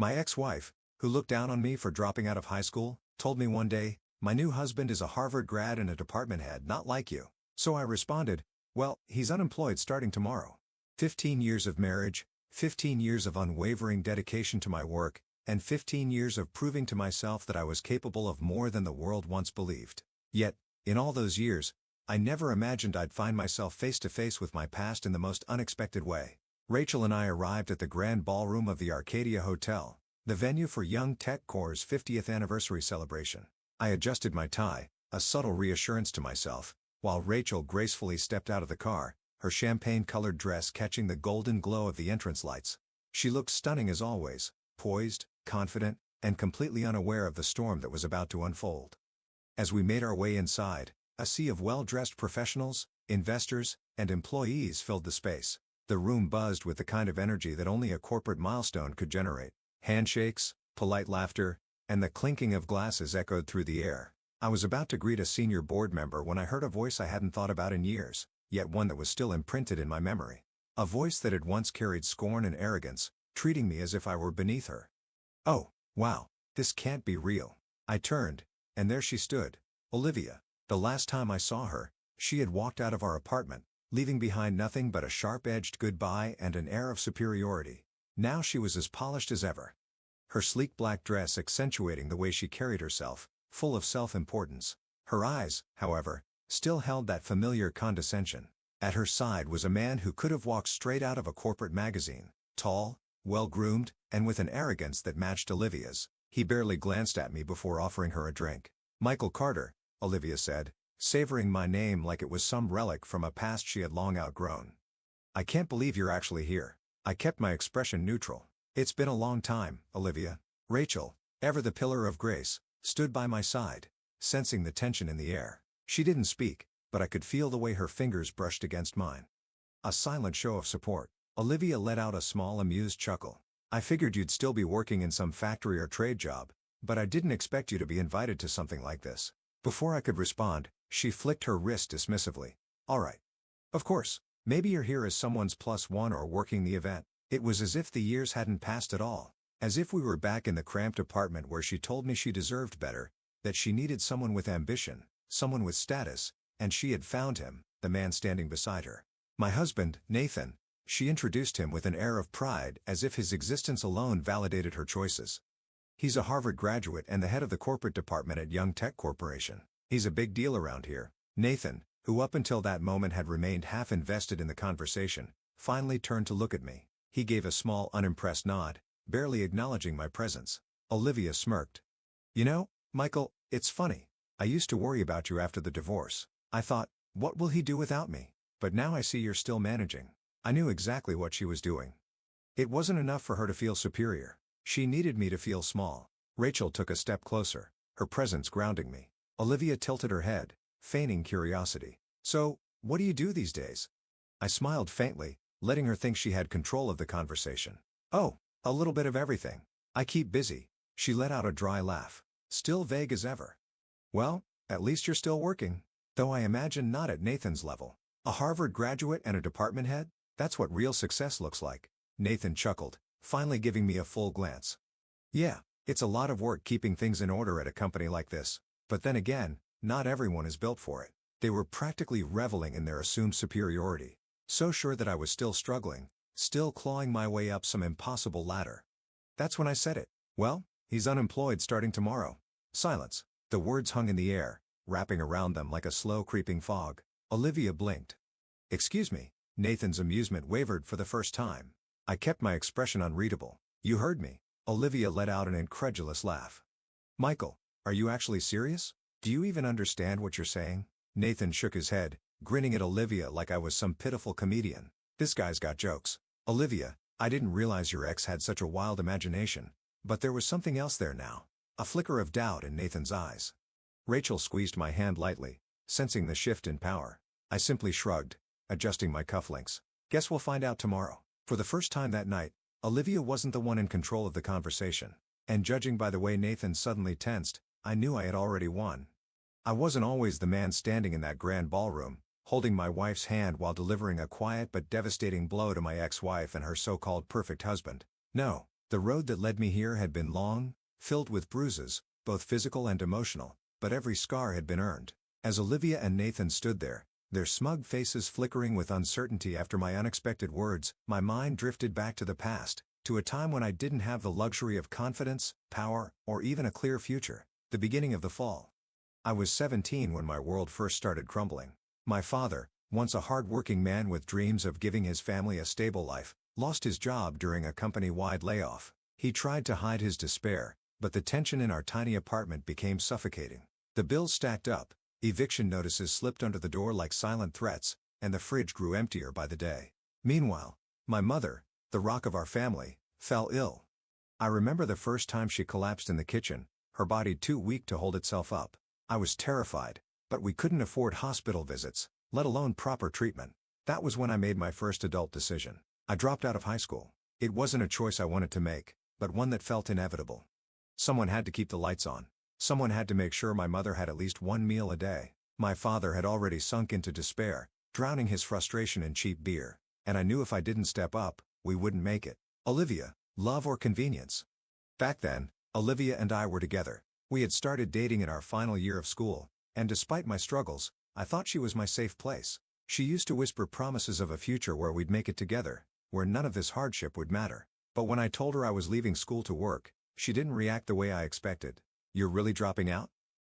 My ex-wife, who looked down on me for dropping out of high school, told me one day, "My new husband is a Harvard grad and a department head not like you." So I responded, "Well, he's unemployed starting tomorrow." 15 years of marriage, 15 years of unwavering dedication to my work, and 15 years of proving to myself that I was capable of more than the world once believed. Yet, in all those years, I never imagined I'd find myself face to face with my past in the most unexpected way. Rachel and I arrived at the grand ballroom of the Arcadia Hotel, the venue for Young Tech Core's 50th anniversary celebration. I adjusted my tie, a subtle reassurance to myself, while Rachel gracefully stepped out of the car, her champagne-colored dress catching the golden glow of the entrance lights. She looked stunning as always, poised, confident, and completely unaware of the storm that was about to unfold. As we made our way inside, a sea of well-dressed professionals, investors, and employees filled the space. The room buzzed with the kind of energy that only a corporate milestone could generate. Handshakes, polite laughter, and the clinking of glasses echoed through the air. I was about to greet a senior board member when I heard a voice I hadn't thought about in years, yet one that was still imprinted in my memory. A voice that had once carried scorn and arrogance, treating me as if I were beneath her. "Oh, wow, this can't be real." I turned, and there she stood, Olivia. The last time I saw her, she had walked out of our apartment, leaving behind nothing but a sharp-edged goodbye and an air of superiority. Now she was as polished as ever. Her sleek black dress accentuating the way she carried herself, full of self-importance. Her eyes, however, still held that familiar condescension. At her side was a man who could have walked straight out of a corporate magazine, tall, well-groomed, and with an arrogance that matched Olivia's. He barely glanced at me before offering her a drink. "Michael Carter," Olivia said, savoring my name like it was some relic from a past she had long outgrown. "I can't believe you're actually here." I kept my expression neutral. "It's been a long time, Olivia." Rachel, ever the pillar of grace, stood by my side, sensing the tension in the air. She didn't speak, but I could feel the way her fingers brushed against mine. A silent show of support. Olivia let out a small amused chuckle. "I figured you'd still be working in some factory or trade job, but I didn't expect you to be invited to something like this." Before I could respond, she flicked her wrist dismissively. "All right. Of course, maybe you're here as someone's +1 or working the event." It was as if the years hadn't passed at all, as if we were back in the cramped apartment where she told me she deserved better, that she needed someone with ambition, someone with status, and she had found him, the man standing beside her. "My husband, Nathan," she introduced him with an air of pride as if his existence alone validated her choices. "He's a Harvard graduate and the head of the corporate department at Young Tech Corporation. He's a big deal around here." Nathan, who up until that moment had remained half invested in the conversation, finally turned to look at me. He gave a small unimpressed nod, barely acknowledging my presence. Olivia smirked. "You know, Michael, it's funny. I used to worry about you after the divorce. I thought, what will he do without me? But now I see you're still managing." I knew exactly what she was doing. It wasn't enough for her to feel superior. She needed me to feel small. Rachel took a step closer, her presence grounding me. Olivia tilted her head, feigning curiosity. "So, what do you do these days?" I smiled faintly, letting her think she had control of the conversation. "Oh, a little bit of everything. I keep busy." She let out a dry laugh, still vague as ever. "Well, at least you're still working. Though I imagine not at Nathan's level. A Harvard graduate and a department head? That's what real success looks like." Nathan chuckled, finally giving me a full glance. "Yeah, it's a lot of work keeping things in order at a company like this. But then again, not everyone is built for it." They were practically reveling in their assumed superiority, so sure that I was still struggling, still clawing my way up some impossible ladder. That's when I said it. "Well, he's unemployed starting tomorrow." Silence. The words hung in the air, wrapping around them like a slow creeping fog. Olivia blinked. "Excuse me." Nathan's amusement wavered for the first time. I kept my expression unreadable. "You heard me." Olivia let out an incredulous laugh. "Michael, are you actually serious? Do you even understand what you're saying?" Nathan shook his head, grinning at Olivia like I was some pitiful comedian. "This guy's got jokes." "Olivia, I didn't realize your ex had such a wild imagination." But there was something else there now. A flicker of doubt in Nathan's eyes. Rachel squeezed my hand lightly, sensing the shift in power. I simply shrugged, adjusting my cufflinks. "Guess we'll find out tomorrow." For the first time that night, Olivia wasn't the one in control of the conversation. And judging by the way Nathan suddenly tensed, I knew I had already won. I wasn't always the man standing in that grand ballroom, holding my wife's hand while delivering a quiet but devastating blow to my ex-wife and her so-called perfect husband. No, The road that led me here had been long, filled with bruises, both physical and emotional, but every scar had been earned. As Olivia and Nathan stood there, their smug faces flickering with uncertainty after my unexpected words, my mind drifted back to the past, to a time when I didn't have the luxury of confidence, power, or even a clear future. The beginning of the fall. I was 17 when my world first started crumbling. My father, once a hard-working man with dreams of giving his family a stable life, lost his job during a company-wide layoff. He tried to hide his despair, but the tension in our tiny apartment became suffocating. The bills stacked up, eviction notices slipped under the door like silent threats, and the fridge grew emptier by the day. Meanwhile, my mother, the rock of our family, fell ill. I remember the first time she collapsed in the kitchen, her body too weak to hold itself up. I was terrified, but we couldn't afford hospital visits, let alone proper treatment. That was when I made my first adult decision. I dropped out of high school. It wasn't a choice I wanted to make, but one that felt inevitable. Someone had to keep the lights on. Someone had to make sure my mother had at least one meal a day. My father had already sunk into despair, drowning his frustration in cheap beer, and I knew if I didn't step up, we wouldn't make it. Olivia, love or convenience? Back then, Olivia and I were together. We had started dating in our final year of school, and despite my struggles, I thought she was my safe place. She used to whisper promises of a future where we'd make it together, where none of this hardship would matter. But when I told her I was leaving school to work, she didn't react the way I expected. "You're really dropping out?"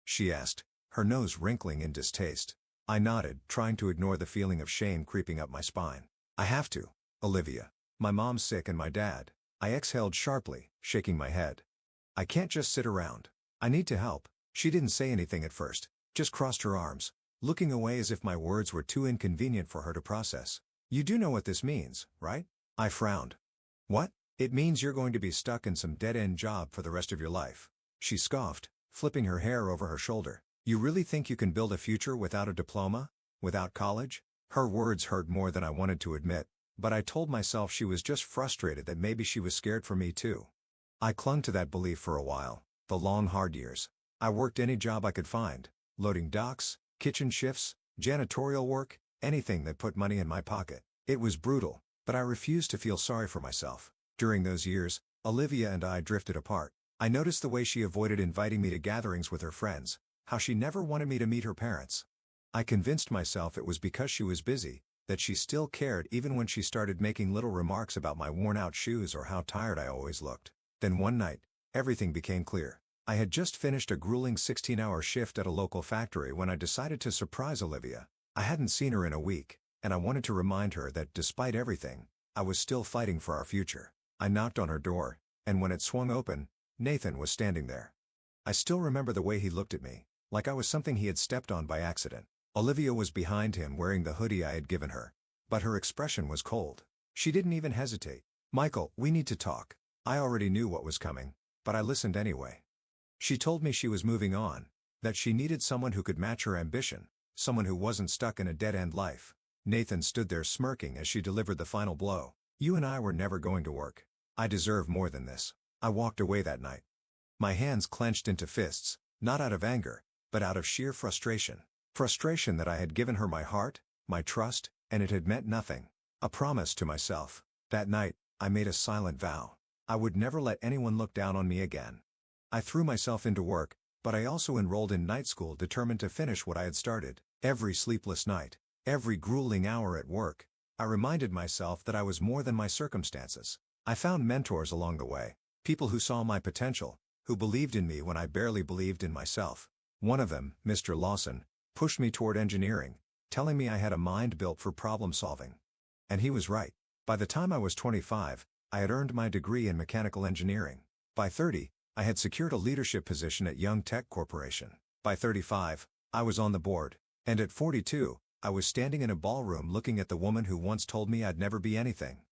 she asked, her nose wrinkling in distaste. I nodded, trying to ignore the feeling of shame creeping up my spine. "I have to, Olivia. My mom's sick and my dad." I exhaled sharply, shaking my head. "I can't just sit around. I need to help." She didn't say anything at first, just crossed her arms, looking away as if my words were too inconvenient for her to process. "You do know what this means, right?" I frowned. "What?" "It means you're going to be stuck in some dead-end job for the rest of your life." She scoffed, flipping her hair over her shoulder. "You really think you can build a future without a diploma? Without college?" Her words hurt more than I wanted to admit, but I told myself she was just frustrated that maybe she was scared for me too. I clung to that belief for a while, the long hard years. I worked any job I could find, loading docks, kitchen shifts, janitorial work, anything that put money in my pocket. It was brutal, but I refused to feel sorry for myself. During those years, Olivia and I drifted apart. I noticed the way she avoided inviting me to gatherings with her friends, how she never wanted me to meet her parents. I convinced myself it was because she was busy, that she still cared even when she started making little remarks about my worn-out shoes or how tired I always looked. Then one night, everything became clear. I had just finished a grueling 16-hour shift at a local factory when I decided to surprise Olivia. I hadn't seen her in a week, and I wanted to remind her that despite everything, I was still fighting for our future. I knocked on her door, and when it swung open, Nathan was standing there. I still remember the way he looked at me, like I was something he had stepped on by accident. Olivia was behind him wearing the hoodie I had given her, but her expression was cold. She didn't even hesitate. "Michael, we need to talk." I already knew what was coming, but I listened anyway. She told me she was moving on, that she needed someone who could match her ambition, someone who wasn't stuck in a dead-end life. Nathan stood there smirking as she delivered the final blow. "You and I were never going to work. I deserve more than this." I walked away that night. My hands clenched into fists, not out of anger, but out of sheer frustration. Frustration that I had given her my heart, my trust, and it had meant nothing. A promise to myself. That night, I made a silent vow. I would never let anyone look down on me again. I threw myself into work, but I also enrolled in night school determined to finish what I had started. Every sleepless night, every grueling hour at work, I reminded myself that I was more than my circumstances. I found mentors along the way, people who saw my potential, who believed in me when I barely believed in myself. One of them, Mr. Lawson, pushed me toward engineering, telling me I had a mind built for problem solving. And he was right. By the time I was 25, I had earned my degree in mechanical engineering. By 30, I had secured a leadership position at Young Tech Corporation. By 35, I was on the board. And at 42, I was standing in a ballroom looking at the woman who once told me I'd never be anything.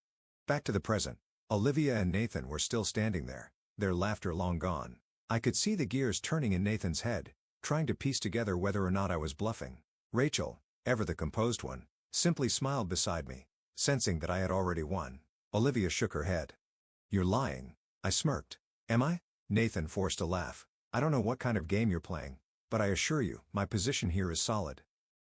Back to the present. Olivia and Nathan were still standing there, their laughter long gone. I could see the gears turning in Nathan's head, trying to piece together whether or not I was bluffing. Rachel, ever the composed one, simply smiled beside me, sensing that I had already won. Olivia shook her head. "You're lying." I smirked. "Am I?" Nathan forced a laugh. "I don't know what kind of game you're playing, but I assure you, my position here is solid."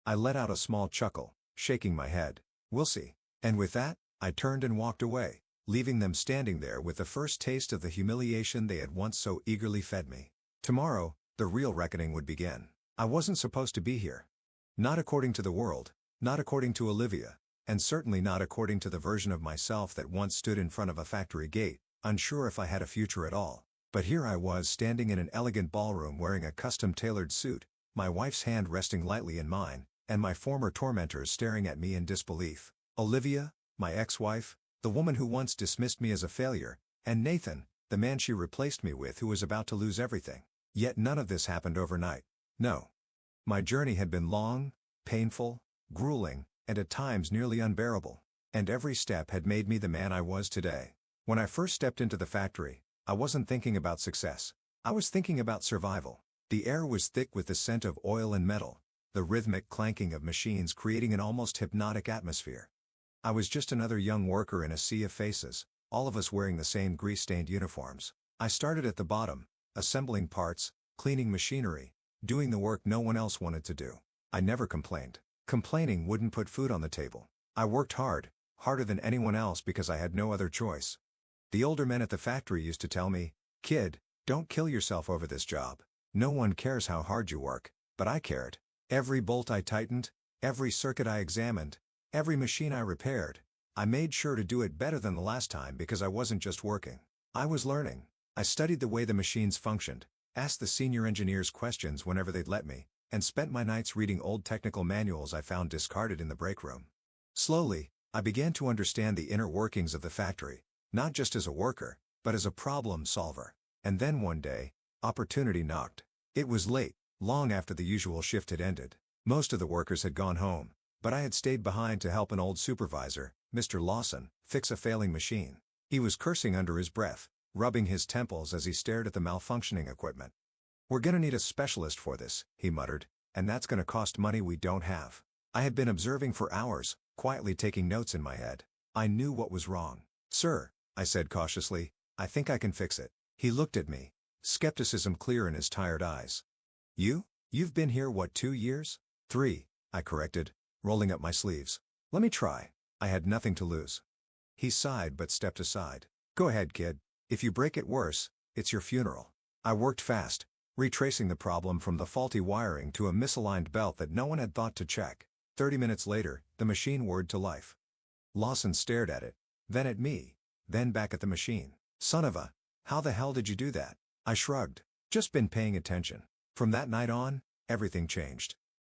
I let out a small chuckle, shaking my head. "We'll see." And with that, I turned and walked away, leaving them standing there with the first taste of the humiliation they had once so eagerly fed me. Tomorrow, the real reckoning would begin. I wasn't supposed to be here. Not according to the world, not according to Olivia, and certainly not according to the version of myself that once stood in front of a factory gate, unsure if I had a future at all. But here I was standing in an elegant ballroom wearing a custom-tailored suit, my wife's hand resting lightly in mine, and my former tormentors staring at me in disbelief. Olivia, my ex-wife, the woman who once dismissed me as a failure, and Nathan, the man she replaced me with who was about to lose everything. Yet none of this happened overnight. No. My journey had been long, painful, grueling, and at times nearly unbearable. And every step had made me the man I was today. When I first stepped into the factory, I wasn't thinking about success. I was thinking about survival. The air was thick with the scent of oil and metal, the rhythmic clanking of machines creating an almost hypnotic atmosphere. I was just another young worker in a sea of faces, all of us wearing the same grease-stained uniforms. I started at the bottom, assembling parts, cleaning machinery, doing the work no one else wanted to do. I never complained. Complaining wouldn't put food on the table. I worked hard, harder than anyone else because I had no other choice. The older men at the factory used to tell me, "Kid, don't kill yourself over this job. No one cares how hard you work," but I cared. Every bolt I tightened, every circuit I examined, every machine I repaired, I made sure to do it better than the last time because I wasn't just working. I was learning. I studied the way the machines functioned, asked the senior engineers questions whenever they'd let me, and spent my nights reading old technical manuals I found discarded in the break room. Slowly, I began to understand the inner workings of the factory, not just as a worker, but as a problem solver. And then one day, opportunity knocked. It was late, long after the usual shift had ended. Most of the workers had gone home, but I had stayed behind to help an old supervisor, Mr. Lawson, fix a failing machine. He was cursing under his breath, rubbing his temples as he stared at the malfunctioning equipment. "We're gonna need a specialist for this," he muttered, "and that's gonna cost money we don't have." I had been observing for hours, quietly taking notes in my head. I knew what was wrong. "Sir," I said cautiously, "I think I can fix it." He looked at me, skepticism clear in his tired eyes. You've been here what, 2 years? 3, I corrected, rolling up my sleeves. "Let me try." I had nothing to lose. He sighed but stepped aside. "Go ahead, kid. If you break it worse, it's your funeral." I worked fast, retracing the problem from the faulty wiring to a misaligned belt that no one had thought to check. 30 minutes later, the machine whirred to life. Lawson stared at it, then at me, then back at the machine. "Son of a, how the hell did you do that?" I shrugged. "Just been paying attention." From that night on, everything changed.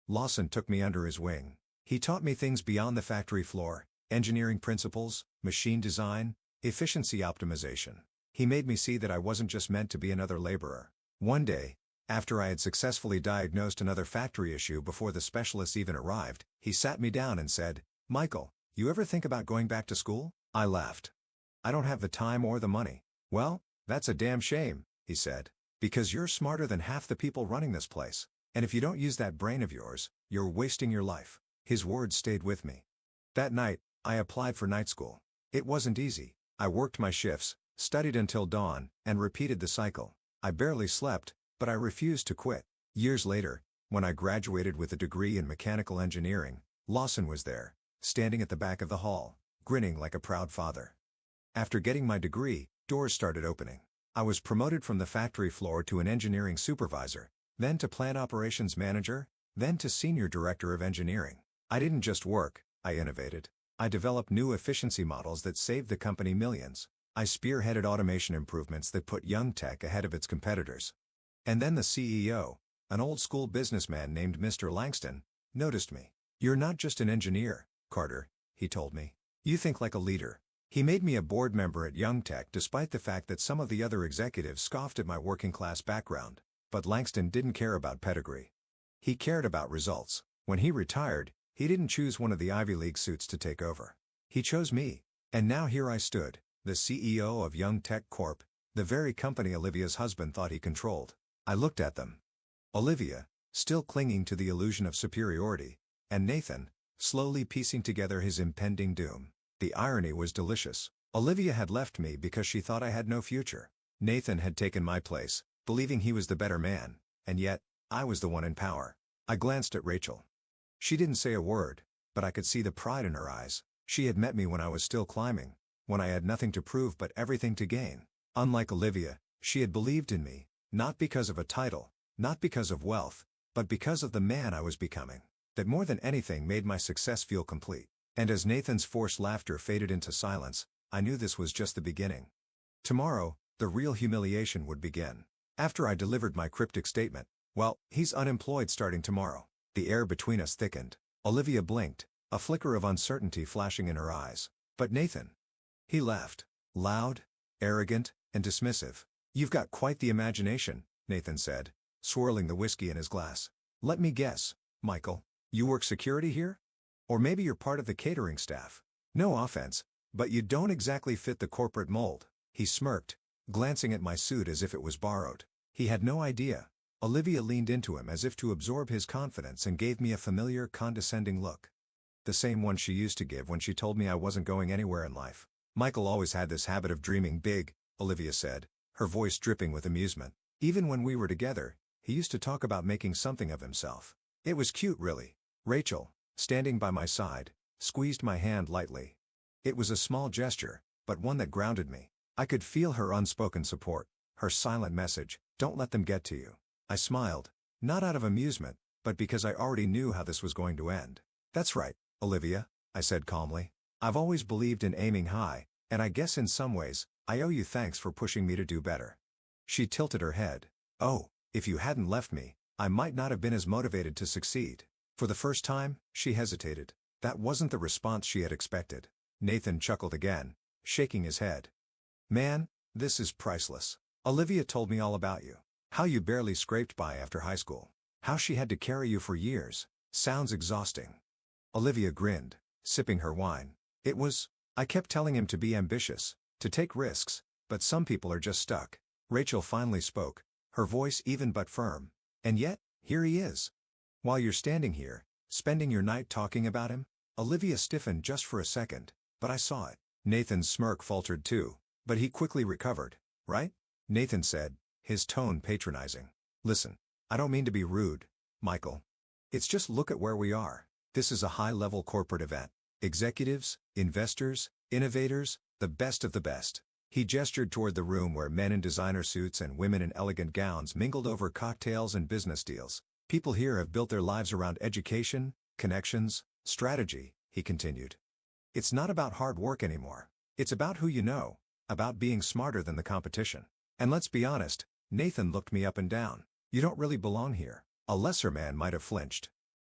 Lawson took me under his wing. He taught me things beyond the factory floor, engineering principles, machine design, efficiency optimization. He made me see that I wasn't just meant to be another laborer. One day, after I had successfully diagnosed another factory issue before the specialists even arrived, he sat me down and said, "Michael, you ever think about going back to school?" I laughed. "I don't have the time or the money." "Well, that's a damn shame," he said, "because you're smarter than half the people running this place. And if you don't use that brain of yours, you're wasting your life." His words stayed with me. That night, I applied for night school. It wasn't easy. I worked my shifts, studied until dawn, and repeated the cycle. I barely slept, but I refused to quit. Years later, when I graduated with a degree in mechanical engineering, Lawson was there, standing at the back of the hall, grinning like a proud father. After getting my degree, doors started opening. I was promoted from the factory floor to an engineering supervisor, then to plant operations manager, then to senior director of engineering. I didn't just work, I innovated. I developed new efficiency models that saved the company millions. I spearheaded automation improvements that put young tech ahead of its competitors. And then the CEO, an old-school businessman named Mr. Langston, noticed me. "You're not just an engineer, Carter," he told me. "You think like a leader." He made me a board member at Young Tech despite the fact that some of the other executives scoffed at my working-class background. But Langston didn't care about pedigree. He cared about results. When he retired, he didn't choose one of the Ivy League suits to take over. He chose me. And now here I stood, the CEO of Young Tech Corp., the very company Olivia's husband thought he controlled. I looked at them. Olivia, still clinging to the illusion of superiority, and Nathan, slowly piecing together his impending doom. The irony was delicious. Olivia had left me because she thought I had no future. Nathan had taken my place, believing he was the better man, and yet, I was the one in power. I glanced at Rachel. She didn't say a word, but I could see the pride in her eyes. She had met me when I was still climbing, when I had nothing to prove but everything to gain. Unlike Olivia, she had believed in me, not because of a title, not because of wealth, but because of the man I was becoming. That more than anything made my success feel complete. And as Nathan's forced laughter faded into silence, I knew this was just the beginning. Tomorrow, the real humiliation would begin. After I delivered my cryptic statement, "Well, he's unemployed starting tomorrow," the air between us thickened. Olivia blinked, a flicker of uncertainty flashing in her eyes. "But Nathan." He laughed. Loud, arrogant, and dismissive. "You've got quite the imagination," Nathan said, swirling the whiskey in his glass. "Let me guess, Michael. You work security here? Or maybe you're part of the catering staff. No offense, but you don't exactly fit the corporate mold." He smirked, glancing at my suit as if it was borrowed. He had no idea. Olivia leaned into him as if to absorb his confidence and gave me a familiar, condescending look. The same one she used to give when she told me I wasn't going anywhere in life. "Michael always had this habit of dreaming big," Olivia said, her voice dripping with amusement. "Even when we were together, he used to talk about making something of himself. It was cute, really." Rachel, standing by my side, squeezed my hand lightly. It was a small gesture, but one that grounded me. I could feel her unspoken support, her silent message, "Don't let them get to you." I smiled, not out of amusement, but because I already knew how this was going to end. "That's right, Olivia," I said calmly. "I've always believed in aiming high, and I guess in some ways, I owe you thanks for pushing me to do better." She tilted her head. "Oh, if you hadn't left me, I might not have been as motivated to succeed." For the first time, she hesitated. That wasn't the response she had expected. Nathan chuckled again, shaking his head. "Man, this is priceless. Olivia told me all about you. How you barely scraped by after high school. How she had to carry you for years. Sounds exhausting." Olivia grinned, sipping her wine. I kept telling him to be ambitious, to take risks, but some people are just stuck." Rachel finally spoke, her voice even but firm. "And yet, here he is. While you're standing here, spending your night talking about him." Olivia stiffened just for a second, but I saw it. Nathan's smirk faltered too, but he quickly recovered. "Right?" Nathan said, his tone patronizing. "Listen, I don't mean to be rude, Michael. It's just look at where we are. This is a high-level corporate event. Executives, investors, innovators, the best of the best." He gestured toward the room where men in designer suits and women in elegant gowns mingled over cocktails and business deals. "People here have built their lives around education, connections, strategy," he continued. "It's not about hard work anymore. It's about who you know, about being smarter than the competition. And let's be honest," Nathan looked me up and down, "you don't really belong here." A lesser man might have flinched.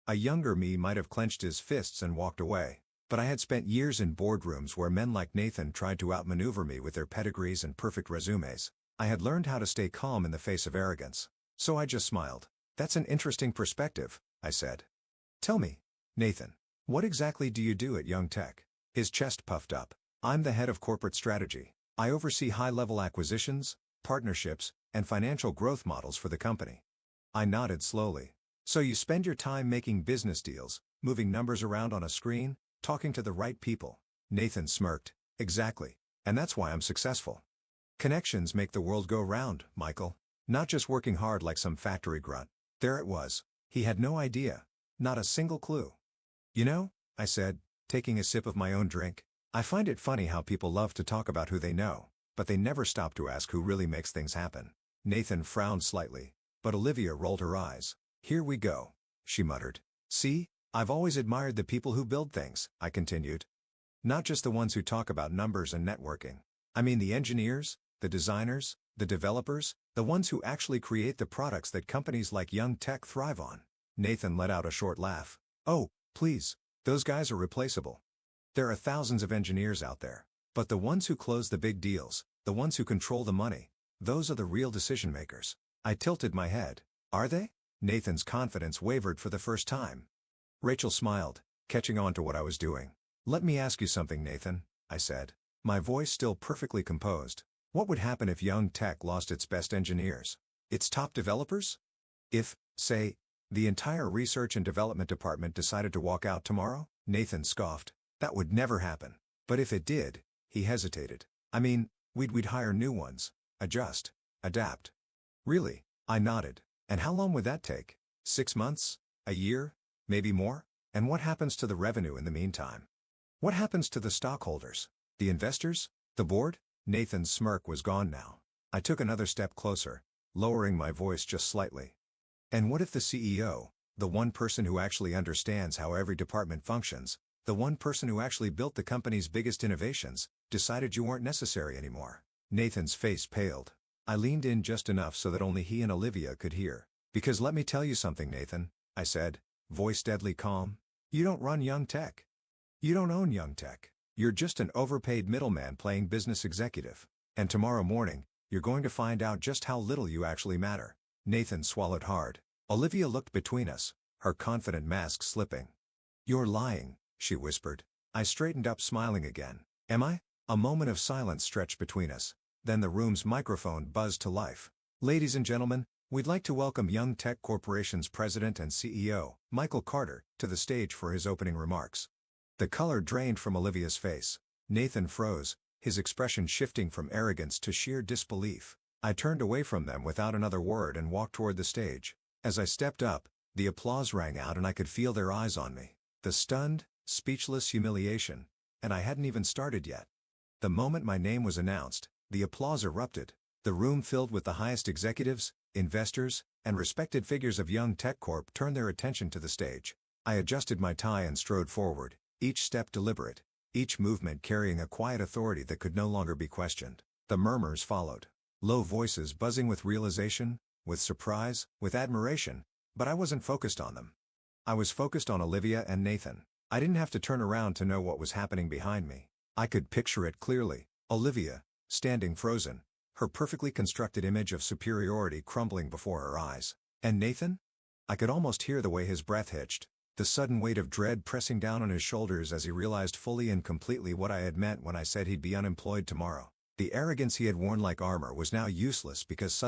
A younger me might have clenched his fists and walked away. But I had spent years in boardrooms where men like Nathan tried to outmaneuver me with their pedigrees and perfect resumes. I had learned how to stay calm in the face of arrogance. So I just smiled. "That's an interesting perspective," I said. "Tell me, Nathan, what exactly do you do at Young Tech?" His chest puffed up. "I'm the head of corporate strategy. I oversee high-level acquisitions, partnerships, and financial growth models for the company." I nodded slowly. "So you spend your time making business deals, moving numbers around on a screen, talking to the right people?" Nathan smirked. "Exactly. And that's why I'm successful. Connections make the world go round, Michael. Not just working hard like some factory grunt." There it was. He had no idea. Not a single clue. "You know," I said, taking a sip of my own drink, "I find it funny how people love to talk about who they know, but they never stop to ask who really makes things happen." Nathan frowned slightly, but Olivia rolled her eyes. "Here we go," she muttered. "See, I've always admired the people who build things," I continued. "Not just the ones who talk about numbers and networking. I mean the engineers, the designers, the developers, the ones who actually create the products that companies like Young Tech thrive on." Nathan let out a short laugh. "Oh, please, those guys are replaceable. There are thousands of engineers out there. But the ones who close the big deals, the ones who control the money, those are the real decision makers." I tilted my head. "Are they?" Nathan's confidence wavered for the first time. Rachel smiled, catching on to what I was doing. "Let me ask you something, Nathan," I said, my voice still perfectly composed. "What would happen if Young Tech lost its best engineers? Its top developers? If, say, the entire research and development department decided to walk out tomorrow?" Nathan scoffed. "That would never happen. But if it did," he hesitated. "I mean, we'd hire new ones. Adjust. Adapt." "Really?" I nodded. "And how long would that take? 6 months? A year? Maybe more? And what happens to the revenue in the meantime? What happens to the stockholders? The investors? The board? Nathan's smirk was gone now. I took another step closer, lowering my voice just slightly. And what if the CEO, the one person who actually understands how every department functions, the one person who actually built the company's biggest innovations, decided you weren't necessary anymore? Nathan's face paled. I leaned in just enough so that only he and Olivia could hear. Because let me tell you something, Nathan, I said, voice deadly calm. You don't run Young Tech. You don't own Young Tech. You're just an overpaid middleman playing business executive. And tomorrow morning, you're going to find out just how little you actually matter. Nathan swallowed hard. Olivia looked between us, her confident mask slipping. You're lying, she whispered. I straightened up, smiling again. Am I? A moment of silence stretched between us. Then the room's microphone buzzed to life. Ladies and gentlemen, we'd like to welcome Young Tech Corporation's president and CEO, Michael Carter, to the stage for his opening remarks. The color drained from Olivia's face. Nathan froze, his expression shifting from arrogance to sheer disbelief. I turned away from them without another word and walked toward the stage. As I stepped up, the applause rang out and I could feel their eyes on me. The stunned, speechless humiliation. And I hadn't even started yet. The moment my name was announced, the applause erupted. The room filled with the highest executives, investors, and respected figures of Young Tech Corp turned their attention to the stage. I adjusted my tie and strode forward, each step deliberate, each movement carrying a quiet authority that could no longer be questioned. The murmurs followed. Low voices buzzing with realization, with surprise, with admiration, but I wasn't focused on them. I was focused on Olivia and Nathan. I didn't have to turn around to know what was happening behind me. I could picture it clearly. Olivia, standing frozen, her perfectly constructed image of superiority crumbling before her eyes. And Nathan? I could almost hear the way his breath hitched, the sudden weight of dread pressing down on his shoulders as he realized fully and completely what I had meant when I said he'd be unemployed tomorrow. The arrogance he had worn like armor was now useless because suddenly